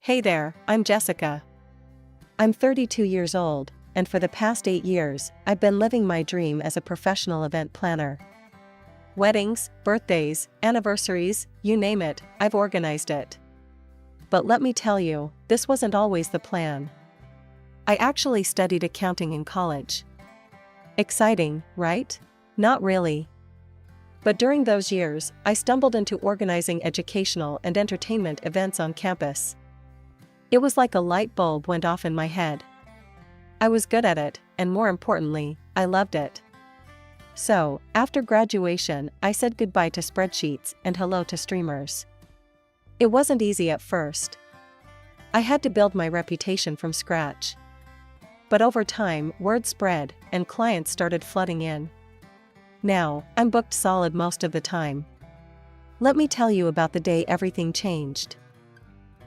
Hey there, I'm Jessica. I'm 32 years old, and for the past 8 years, I've been living my dream as a professional event planner. Weddings, birthdays, anniversaries, you name it, I've organized it. But let me tell you, this wasn't always the plan. I actually studied accounting in college. Exciting, right? Not really. But during those years, I stumbled into organizing educational and entertainment events on campus. It was like a light bulb went off in my head. I was good at it, and more importantly, I loved it. So, after graduation, I said goodbye to spreadsheets and hello to streamers. It wasn't easy at first. I had to build my reputation from scratch. But over time, word spread, and clients started flooding in. Now, I'm booked solid most of the time. Let me tell you about the day everything changed.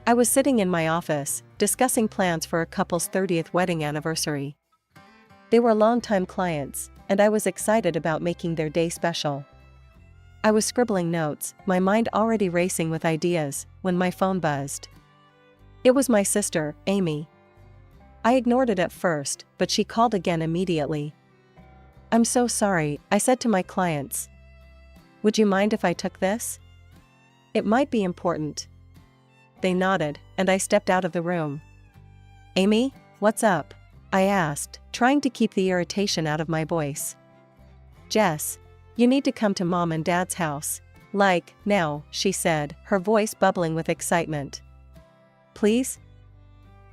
I was sitting in my office, discussing plans for a couple's 30th wedding anniversary. They were longtime clients, and I was excited about making their day special. I was scribbling notes, my mind already racing with ideas, when my phone buzzed. It was my sister, Amy. I ignored it at first, but she called again immediately. "I'm so sorry," I said to my clients. "Would you mind if I took this? It might be important." They nodded, and I stepped out of the room. "Amy, what's up?" I asked, trying to keep the irritation out of my voice. "Jess, you need to come to Mom and Dad's house. Like, now," she said, her voice bubbling with excitement. "Please?"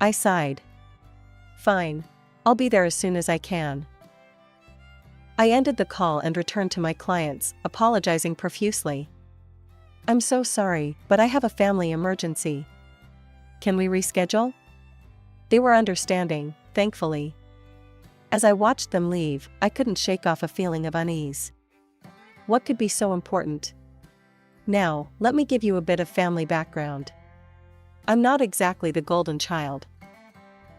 I sighed. "Fine. I'll be there as soon as I can." I ended the call and returned to my clients, apologizing profusely. "I'm so sorry, but I have a family emergency. Can we reschedule?" They were understanding, thankfully. As I watched them leave, I couldn't shake off a feeling of unease. What could be so important? Now, let me give you a bit of family background. I'm not exactly the golden child.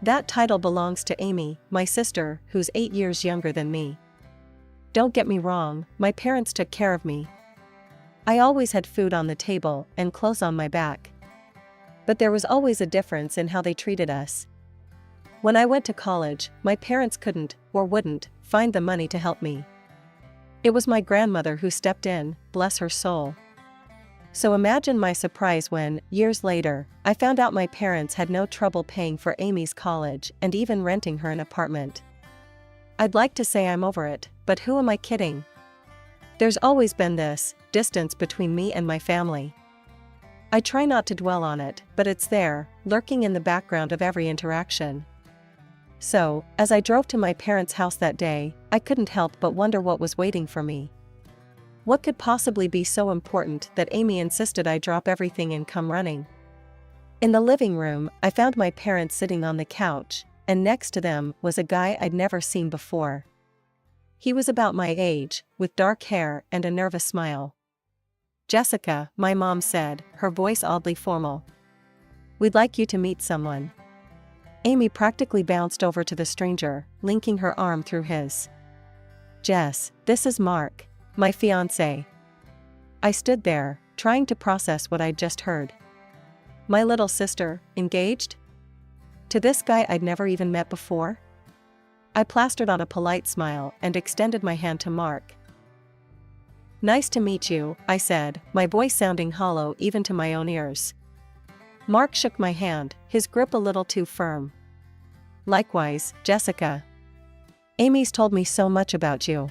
That title belongs to Amy, my sister, who's 8 years younger than me. Don't get me wrong, my parents took care of me. I always had food on the table and clothes on my back. But there was always a difference in how they treated us. When I went to college, my parents couldn't, or wouldn't, find the money to help me. It was my grandmother who stepped in, bless her soul. So imagine my surprise when, years later, I found out my parents had no trouble paying for Amy's college and even renting her an apartment. I'd like to say I'm over it, but who am I kidding? There's always been this distance between me and my family. I try not to dwell on it, but it's there, lurking in the background of every interaction. So, as I drove to my parents' house that day, I couldn't help but wonder what was waiting for me. What could possibly be so important that Amy insisted I drop everything and come running? In the living room, I found my parents sitting on the couch, and next to them was a guy I'd never seen before. He was about my age, with dark hair and a nervous smile. "Jessica," my mom said, her voice oddly formal. "We'd like you to meet someone." Amy practically bounced over to the stranger, linking her arm through his. "Jess, this is Mark, my fiancé." I stood there, trying to process what I'd just heard. My little sister, engaged? To this guy I'd never even met before? I plastered on a polite smile and extended my hand to Mark. "Nice to meet you," I said, my voice sounding hollow even to my own ears. Mark shook my hand, his grip a little too firm. "Likewise, Jessica. Amy's told me so much about you."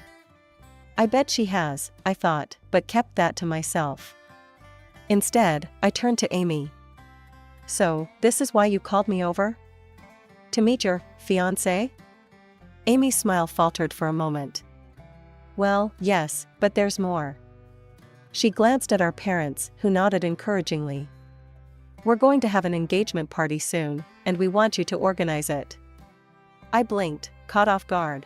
I bet she has, I thought, but kept that to myself. Instead, I turned to Amy. "So, this is why you called me over? To meet your fiancé?" Amy's smile faltered for a moment. "Well, yes, but there's more." She glanced at our parents, who nodded encouragingly. "We're going to have an engagement party soon, and we want you to organize it." I blinked, caught off guard.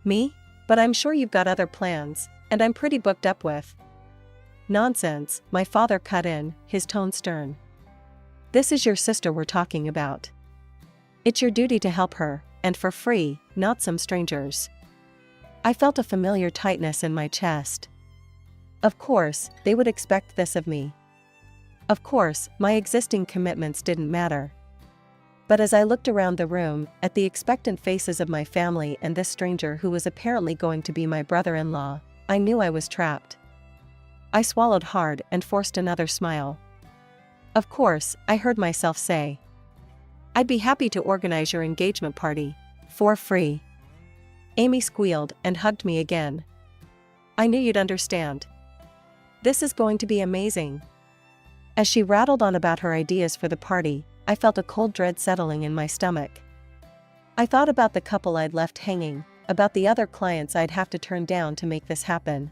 "Me? But I'm sure you've got other plans, and I'm pretty booked up with." "Nonsense," my father cut in, his tone stern. "This is your sister we're talking about. It's your duty to help her, and for free, not some strangers." I felt a familiar tightness in my chest. Of course, they would expect this of me. Of course, my existing commitments didn't matter. But as I looked around the room, at the expectant faces of my family and this stranger who was apparently going to be my brother-in-law, I knew I was trapped. I swallowed hard and forced another smile. Of course, I heard myself say, "I'd be happy to organize your engagement party. For free." Amy squealed and hugged me again. "I knew you'd understand. This is going to be amazing." As she rattled on about her ideas for the party, I felt a cold dread settling in my stomach. I thought about the couple I'd left hanging, about the other clients I'd have to turn down to make this happen.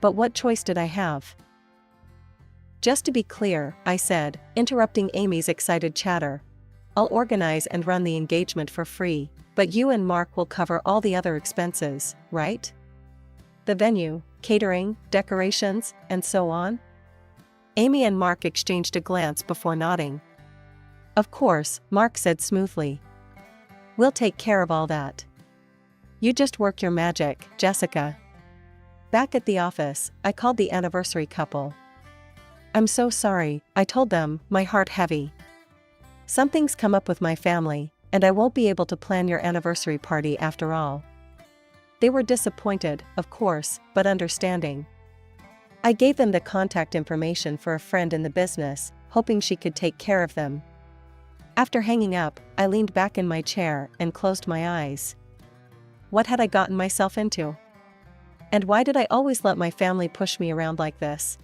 But what choice did I have? "Just to be clear," I said, interrupting Amy's excited chatter, "I'll organize and run the engagement for free, but you and Mark will cover all the other expenses, right? The venue, catering, decorations, and so on?" Amy and Mark exchanged a glance before nodding. "Of course," Mark said smoothly. "We'll take care of all that. You just work your magic, Jessica." Back at the office, I called the anniversary couple. "I'm so sorry," I told them, my heart heavy. "Something's come up with my family, and I won't be able to plan your anniversary party after all." They were disappointed, of course, but understanding. I gave them the contact information for a friend in the business, hoping she could take care of them. After hanging up, I leaned back in my chair and closed my eyes. What had I gotten myself into? And why did I always let my family push me around like this?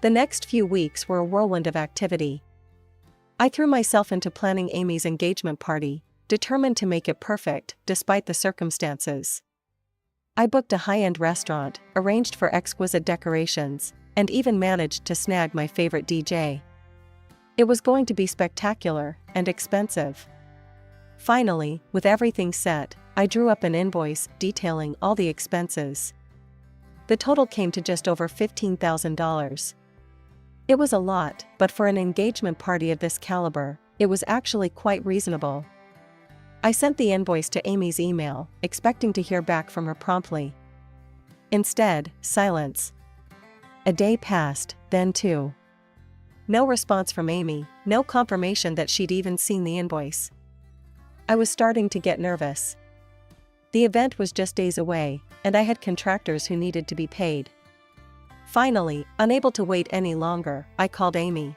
The next few weeks were a whirlwind of activity. I threw myself into planning Amy's engagement party, determined to make it perfect, despite the circumstances. I booked a high-end restaurant, arranged for exquisite decorations, and even managed to snag my favorite DJ. It was going to be spectacular and expensive. Finally, with everything set, I drew up an invoice detailing all the expenses. The total came to just over $15,000. It was a lot, but for an engagement party of this caliber, it was actually quite reasonable. I sent the invoice to Amy's email, expecting to hear back from her promptly. Instead, silence. A day passed, then two. No response from Amy, no confirmation that she'd even seen the invoice. I was starting to get nervous. The event was just days away, and I had contractors who needed to be paid. Finally, unable to wait any longer, I called Amy.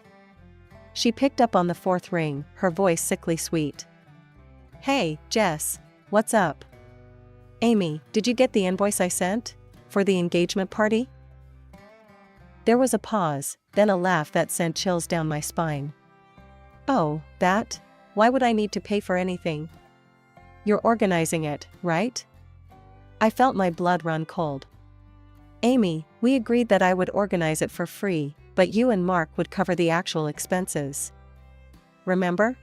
She picked up on the fourth ring, her voice sickly sweet. "Hey, Jess, what's up?" "Amy, did you get the invoice I sent? For the engagement party?" There was a pause, then a laugh that sent chills down my spine. "Oh, that? Why would I need to pay for anything? You're organizing it, right?" I felt my blood run cold. "Amy, we agreed that I would organize it for free, but you and Mark would cover the actual expenses. Remember?"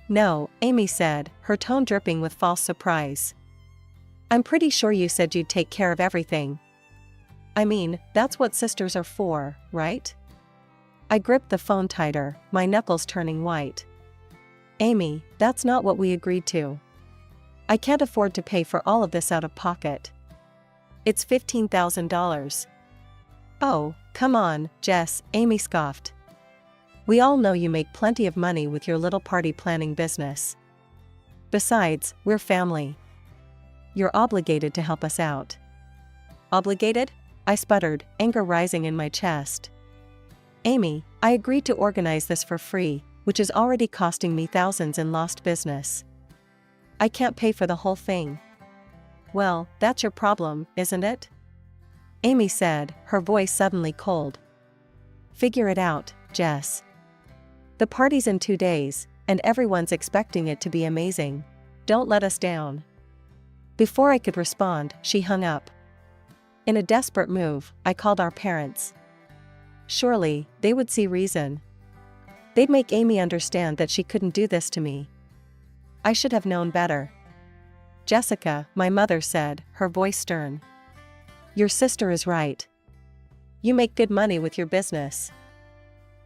"No," Amy said, her tone dripping with false surprise. "I'm pretty sure you said you'd take care of everything. I mean, that's what sisters are for, right?" I gripped the phone tighter, my knuckles turning white. "Amy, that's not what we agreed to. I can't afford to pay for all of this out of pocket. It's $15,000. "Oh, come on, Jess," Amy scoffed. "We all know you make plenty of money with your little party planning business. Besides, we're family. You're obligated to help us out." "Obligated?" I sputtered, anger rising in my chest. "Amy, I agreed to organize this for free, which is already costing me thousands in lost business. I can't pay for the whole thing." "Well, that's your problem, isn't it?" Amy said, her voice suddenly cold. "Figure it out, Jess. The party's in 2 days, and everyone's expecting it to be amazing. Don't let us down." Before I could respond, she hung up. In a desperate move, I called our parents. Surely, they would see reason. They'd make Amy understand that she couldn't do this to me. I should have known better. "Jessica," my mother said, her voice stern. "Your sister is right. You make good money with your business.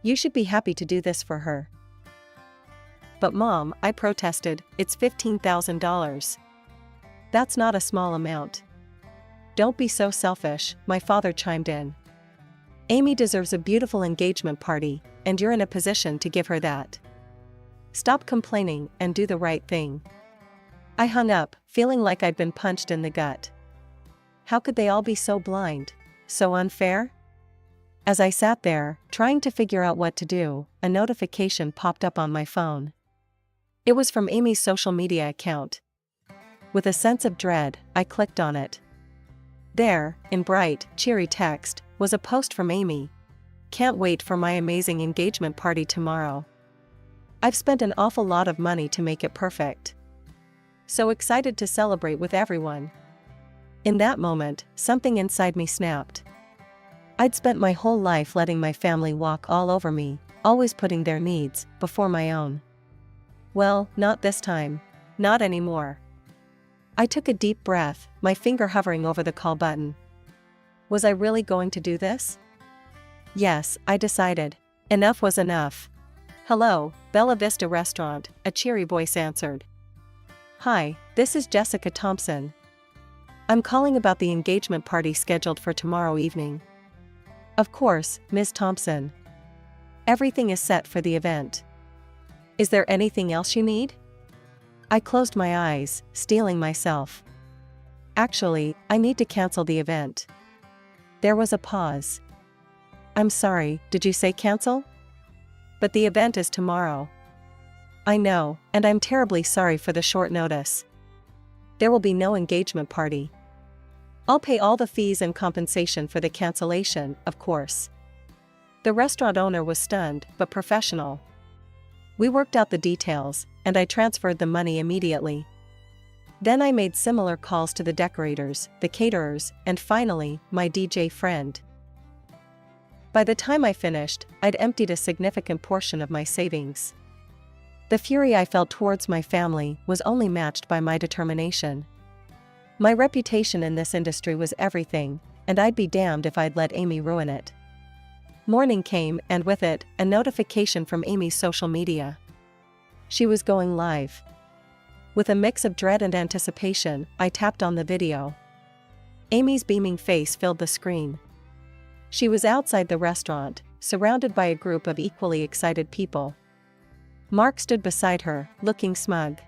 You should be happy to do this for her." "But Mom," I protested, "it's $15,000. That's not a small amount." "Don't be so selfish," my father chimed in. Amy deserves a beautiful engagement party, and you're in a position to give her that. Stop complaining and do the right thing." I hung up, feeling like I'd been punched in the gut. How could they all be so blind? So unfair? As I sat there, trying to figure out what to do, a notification popped up on my phone. It was from Amy's social media account. With a sense of dread, I clicked on it. There, in bright, cheery text, was a post from Amy. "Can't wait for my amazing engagement party tomorrow. I've spent an awful lot of money to make it perfect. So excited to celebrate with everyone." In that moment, something inside me snapped. I'd spent my whole life letting my family walk all over me, always putting their needs before my own. Well, not this time. Not anymore. I took a deep breath, my finger hovering over the call button. Was I really going to do this? Yes, I decided. Enough was enough. "Hello, Bella Vista Restaurant," a cheery voice answered. "Hi, this is Jessica Thompson. I'm calling about the engagement party scheduled for tomorrow evening." "Of course, Ms. Thompson. Everything is set for the event. Is there anything else you need?" I closed my eyes, steeling myself. "Actually, I need to cancel the event." There was a pause. "I'm sorry, did you say cancel?" "But the event is tomorrow." "I know, and I'm terribly sorry for the short notice. There will be no engagement party. I'll pay all the fees and compensation for the cancellation, of course." The restaurant owner was stunned, but professional. We worked out the details, and I transferred the money immediately. Then I made similar calls to the decorators, the caterers, and finally, my DJ friend. By the time I finished, I'd emptied a significant portion of my savings. The fury I felt towards my family was only matched by my determination. My reputation in this industry was everything, and I'd be damned if I'd let Amy ruin it. Morning came, and with it, a notification from Amy's social media. She was going live. With a mix of dread and anticipation, I tapped on the video. Amy's beaming face filled the screen. She was outside the restaurant, surrounded by a group of equally excited people. Mark stood beside her, looking smug.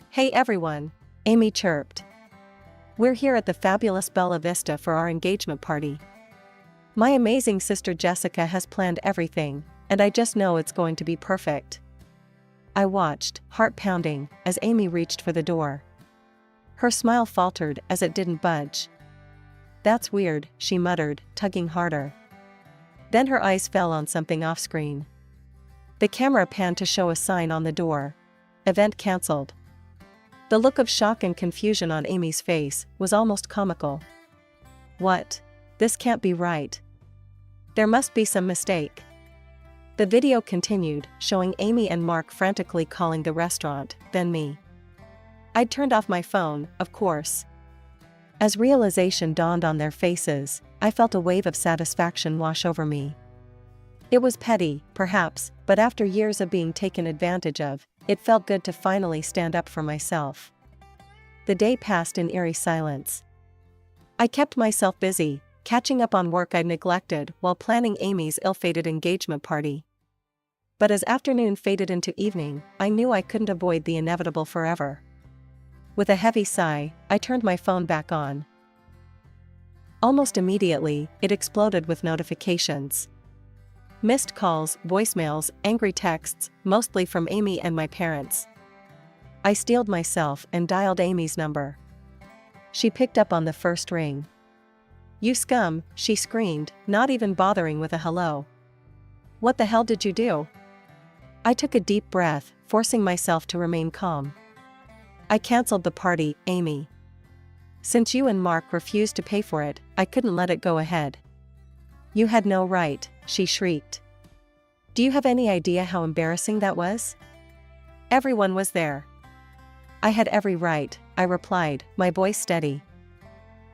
"Hey everyone," Amy chirped. "We're here at the fabulous Bella Vista for our engagement party. My amazing sister Jessica has planned everything, and I just know it's going to be perfect." I watched, heart pounding, as Amy reached for the door. Her smile faltered as it didn't budge. "That's weird," she muttered, tugging harder. Then her eyes fell on something off-screen. The camera panned to show a sign on the door. "Event cancelled." The look of shock and confusion on Amy's face was almost comical. "What? This can't be right. There must be some mistake." The video continued, showing Amy and Mark frantically calling the restaurant, then me. I'd turned off my phone, of course. As realization dawned on their faces, I felt a wave of satisfaction wash over me. It was petty, perhaps, but after years of being taken advantage of, it felt good to finally stand up for myself. The day passed in eerie silence. I kept myself busy, catching up on work I'd neglected while planning Amy's ill-fated engagement party. But as afternoon faded into evening, I knew I couldn't avoid the inevitable forever. With a heavy sigh, I turned my phone back on. Almost immediately, it exploded with notifications. Missed calls, voicemails, angry texts, mostly from Amy and my parents. I steeled myself and dialed Amy's number. She picked up on the first ring. "You scum," she screamed, not even bothering with a hello. "What the hell did you do?" I took a deep breath, forcing myself to remain calm. "I cancelled the party, Amy. Since you and Mark refused to pay for it, I couldn't let it go ahead." "You had no right," she shrieked. "Do you have any idea how embarrassing that was? Everyone was there." "I had every right," I replied, my voice steady.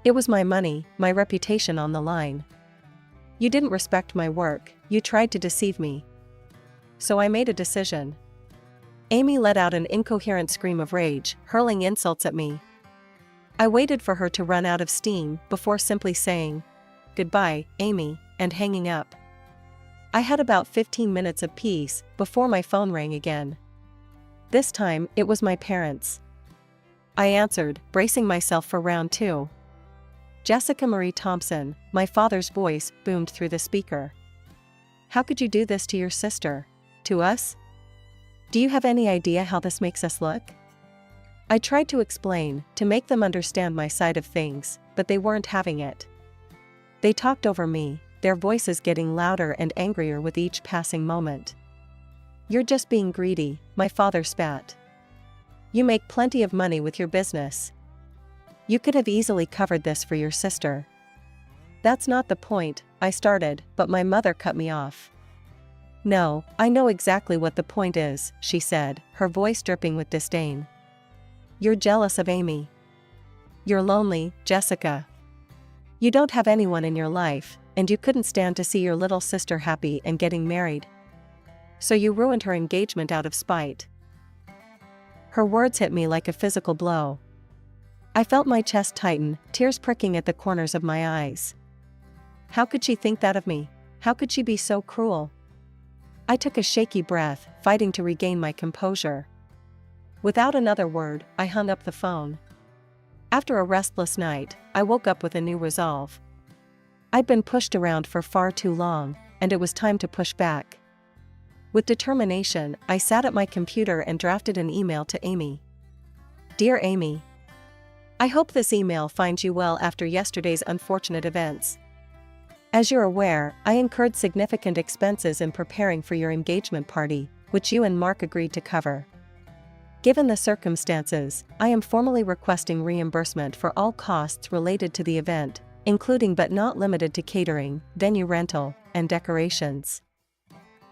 "It was my money, my reputation on the line. You didn't respect my work, you tried to deceive me. So I made a decision." Amy let out an incoherent scream of rage, hurling insults at me. I waited for her to run out of steam before simply saying, "Goodbye, Amy." and hanging up. I had about 15 minutes of peace before my phone rang again. This time, it was my parents. I answered, bracing myself for round two. Jessica Marie Thompson, my father's voice boomed through the speaker. How could you do this to your sister? To us? Do you have any idea how this makes us look? I tried to explain, to make them understand my side of things, but they weren't having it. They talked over me, their voices getting louder and angrier with each passing moment. You're just being greedy, my father spat. You make plenty of money with your business. You could have easily covered this for your sister. That's not the point, I started, but my mother cut me off. No, I know exactly what the point is, she said, her voice dripping with disdain. You're jealous of Amy. You're lonely, Jessica. You don't have anyone in your life, and you couldn't stand to see your little sister happy and getting married. So you ruined her engagement out of spite. Her words hit me like a physical blow. I felt my chest tighten, tears pricking at the corners of my eyes. How could she think that of me? How could she be so cruel? I took a shaky breath, fighting to regain my composure. Without another word, I hung up the phone. After a restless night, I woke up with a new resolve. I'd been pushed around for far too long, and it was time to push back. With determination, I sat at my computer and drafted an email to Amy. Dear Amy, I hope this email finds you well after yesterday's unfortunate events. As you're aware, I incurred significant expenses in preparing for your engagement party, which you and Mark agreed to cover. Given the circumstances, I am formally requesting reimbursement for all costs related to the event, including but not limited to catering, venue rental, and decorations.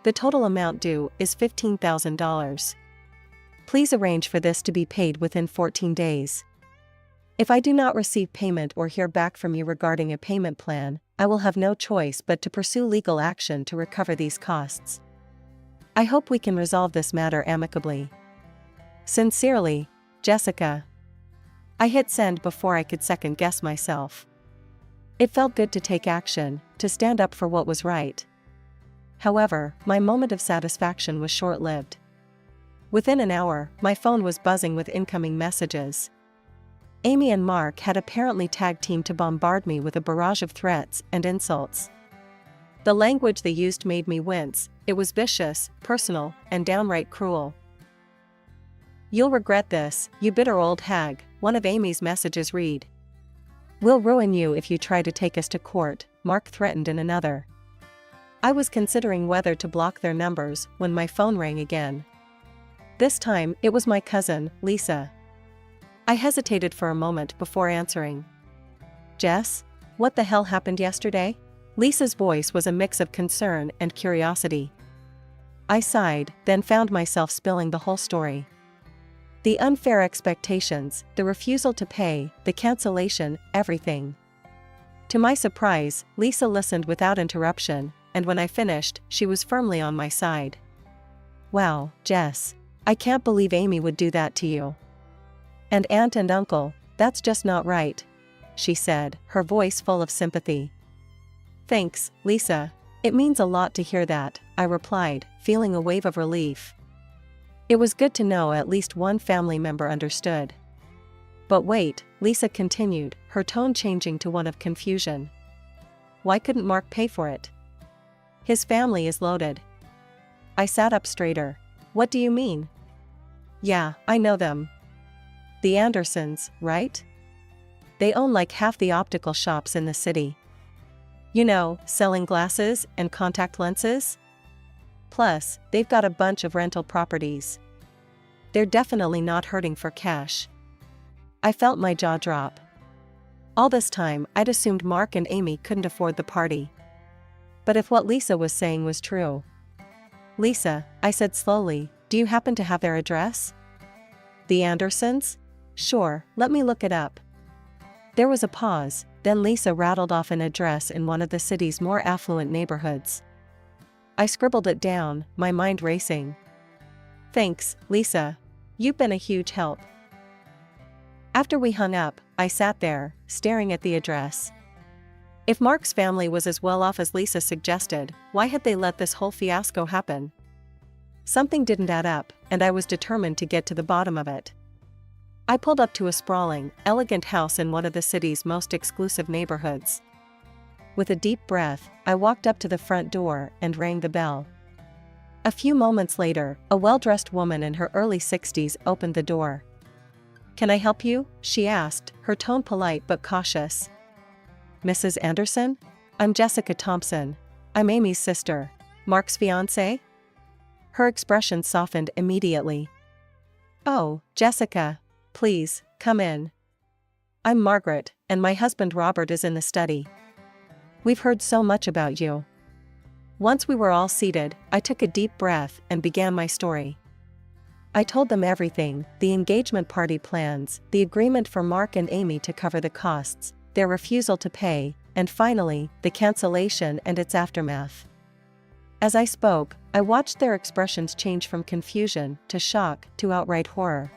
The total amount due is $15,000. Please arrange for this to be paid within 14 days. If I do not receive payment or hear back from you regarding a payment plan, I will have no choice but to pursue legal action to recover these costs. I hope we can resolve this matter amicably. Sincerely, Jessica. I hit send before I could second-guess myself. It felt good to take action, to stand up for what was right. However, my moment of satisfaction was short-lived. Within an hour, my phone was buzzing with incoming messages. Amy and Mark had apparently tag-teamed to bombard me with a barrage of threats and insults. The language they used made me wince. It was vicious, personal, and downright cruel. You'll regret this, you bitter old hag, one of Amy's messages read. We'll ruin you if you try to take us to court, Mark threatened in another. I was considering whether to block their numbers when my phone rang again. This time, it was my cousin, Lisa. I hesitated for a moment before answering. Jess, what the hell happened yesterday? Lisa's voice was a mix of concern and curiosity. I sighed, then found myself spilling the whole story. The unfair expectations, the refusal to pay, the cancellation, everything. To my surprise, Lisa listened without interruption, and when I finished, she was firmly on my side. Wow, Jess. I can't believe Amy would do that to you. And aunt and uncle, that's just not right, she said, her voice full of sympathy. Thanks, Lisa. It means a lot to hear that, I replied, feeling a wave of relief. It was good to know at least one family member understood. But wait, Lisa continued, her tone changing to one of confusion. Why couldn't Mark pay for it? His family is loaded. I sat up straighter. What do you mean? Yeah, I know them. The Andersons, right? They own like half the optical shops in the city. You know, selling glasses and contact lenses? Plus, they've got a bunch of rental properties. They're definitely not hurting for cash. I felt my jaw drop. All this time, I'd assumed Mark and Amy couldn't afford the party. But if what Lisa was saying was true. Lisa, I said slowly, do you happen to have their address? The Andersons? Sure, let me look it up. There was a pause, then Lisa rattled off an address in one of the city's more affluent neighborhoods. I scribbled it down, my mind racing. Thanks, Lisa. You've been a huge help. After we hung up, I sat there, staring at the address. If Mark's family was as well off as Lisa suggested, why had they let this whole fiasco happen? Something didn't add up, and I was determined to get to the bottom of it. I pulled up to a sprawling, elegant house in one of the city's most exclusive neighborhoods. With a deep breath, I walked up to the front door and rang the bell. A few moments later, a well-dressed woman in her early 60s opened the door. "Can I help you?" she asked, her tone polite but cautious. "Mrs. Anderson? I'm Jessica Thompson. I'm Amy's sister. Mark's fiancée?" Her expression softened immediately. "Oh, Jessica. Please, come in. I'm Margaret, and my husband Robert is in the study. We've heard so much about you." Once we were all seated, I took a deep breath and began my story. I told them everything: the engagement party plans, the agreement for Mark and Amy to cover the costs, their refusal to pay, and finally, the cancellation and its aftermath. As I spoke, I watched their expressions change from confusion to shock to outright horror.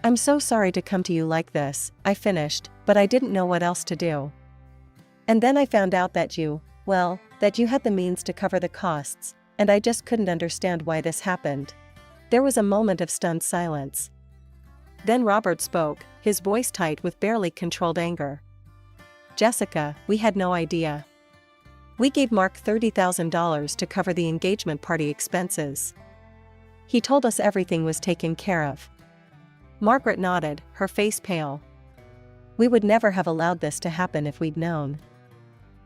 "I'm so sorry to come to you like this," I finished, "but I didn't know what else to do. And then I found out that you had the means to cover the costs, and I just couldn't understand why this happened." There was a moment of stunned silence. Then Robert spoke, his voice tight with barely controlled anger. "Jessica, we had no idea. We gave Mark $30,000 to cover the engagement party expenses. He told us everything was taken care of." Margaret nodded, her face pale. "We would never have allowed this to happen if we'd known."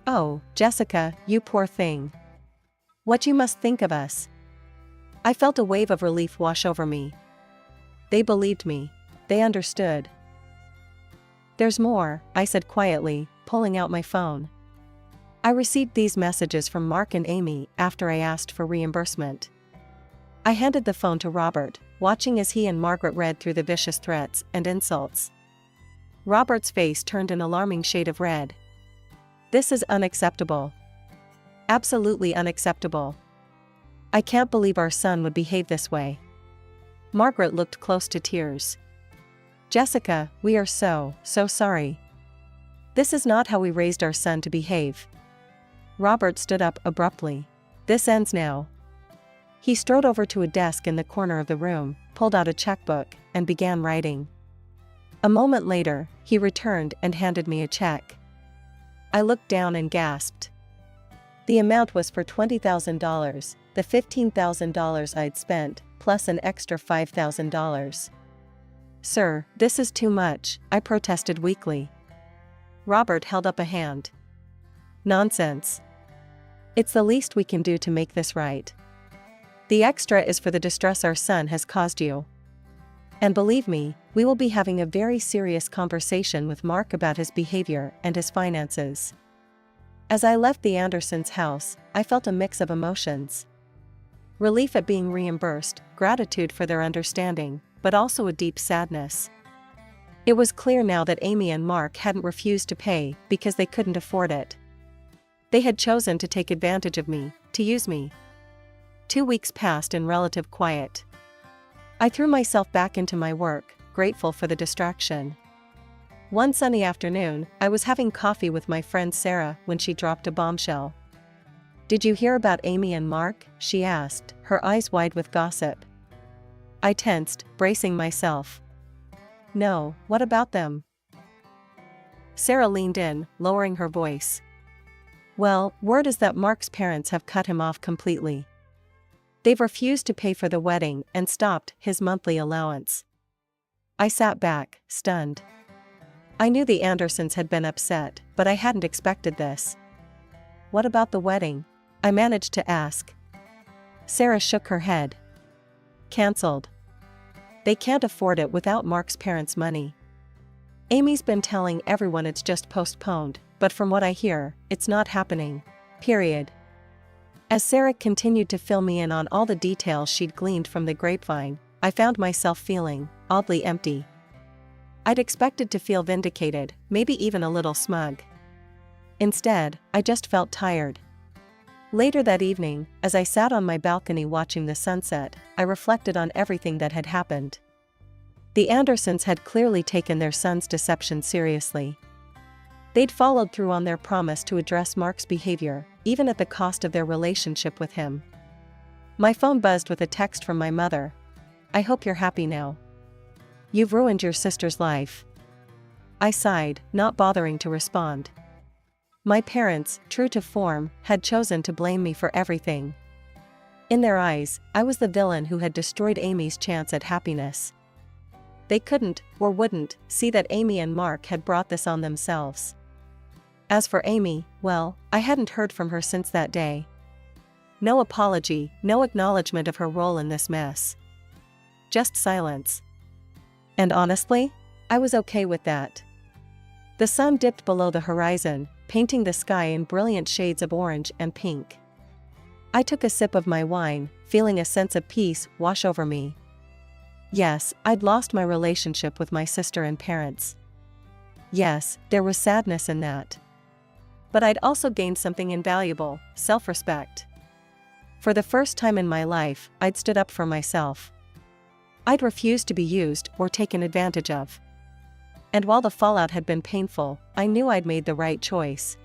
"Oh, Jessica, you poor thing. What you must think of us." I felt a wave of relief wash over me. They believed me. They understood. "There's more," I said quietly, pulling out my phone. "I received these messages from Mark and Amy after I asked for reimbursement." I handed the phone to Robert, watching as he and Margaret read through the vicious threats and insults. Robert's face turned an alarming shade of red. "This is unacceptable. Absolutely unacceptable. I can't believe our son would behave this way." Margaret looked close to tears. "Jessica, we are so sorry. This is not how we raised our son to behave." Robert stood up abruptly. "This ends now." He strode over to a desk in the corner of the room, pulled out a checkbook, and began writing. A moment later, he returned and handed me a check. I looked down and gasped. The amount was for $20,000, the $15,000 I'd spent, plus an extra $5,000. "Sir, this is too much," I protested weakly. Robert held up a hand. "Nonsense. It's the least we can do to make this right. The extra is for the distress our son has caused you. And believe me, we will be having a very serious conversation with Mark about his behavior and his finances." As I left the Andersons' house, I felt a mix of emotions. Relief at being reimbursed, gratitude for their understanding, but also a deep sadness. It was clear now that Amy and Mark hadn't refused to pay because they couldn't afford it. They had chosen to take advantage of me, to use me. 2 weeks passed in relative quiet. I threw myself back into my work, grateful for the distraction. One sunny afternoon, I was having coffee with my friend Sarah when she dropped a bombshell. "Did you hear about Amy and Mark?" she asked, her eyes wide with gossip. I tensed, bracing myself. "No, what about them?" Sarah leaned in, lowering her voice. "Well, word is that Mark's parents have cut him off completely. They've refused to pay for the wedding and stopped his monthly allowance." I sat back, stunned. I knew the Andersons had been upset, but I hadn't expected this. "What about the wedding?" I managed to ask. Sarah shook her head. "Cancelled. They can't afford it without Mark's parents' money. Amy's been telling everyone it's just postponed, but from what I hear, it's not happening. Period." As Sarah continued to fill me in on all the details she'd gleaned from the grapevine, I found myself feeling oddly empty. I'd expected to feel vindicated, maybe even a little smug. Instead, I just felt tired. Later that evening, as I sat on my balcony watching the sunset, I reflected on everything that had happened. The Andersons had clearly taken their son's deception seriously. They'd followed through on their promise to address Mark's behavior, even at the cost of their relationship with him. My phone buzzed with a text from my mother. "I hope you're happy now. You've ruined your sister's life." I sighed, not bothering to respond. My parents, true to form, had chosen to blame me for everything. In their eyes, I was the villain who had destroyed Amy's chance at happiness. They couldn't, or wouldn't, see that Amy and Mark had brought this on themselves. As for Amy, well, I hadn't heard from her since that day. No apology, no acknowledgement of her role in this mess. Just silence. And honestly, I was okay with that. The sun dipped below the horizon, painting the sky in brilliant shades of orange and pink. I took a sip of my wine, feeling a sense of peace wash over me. Yes, I'd lost my relationship with my sister and parents. Yes, there was sadness in that. But I'd also gained something invaluable: self-respect. For the first time in my life, I'd stood up for myself. I'd refused to be used or taken advantage of. And while the fallout had been painful, I knew I'd made the right choice.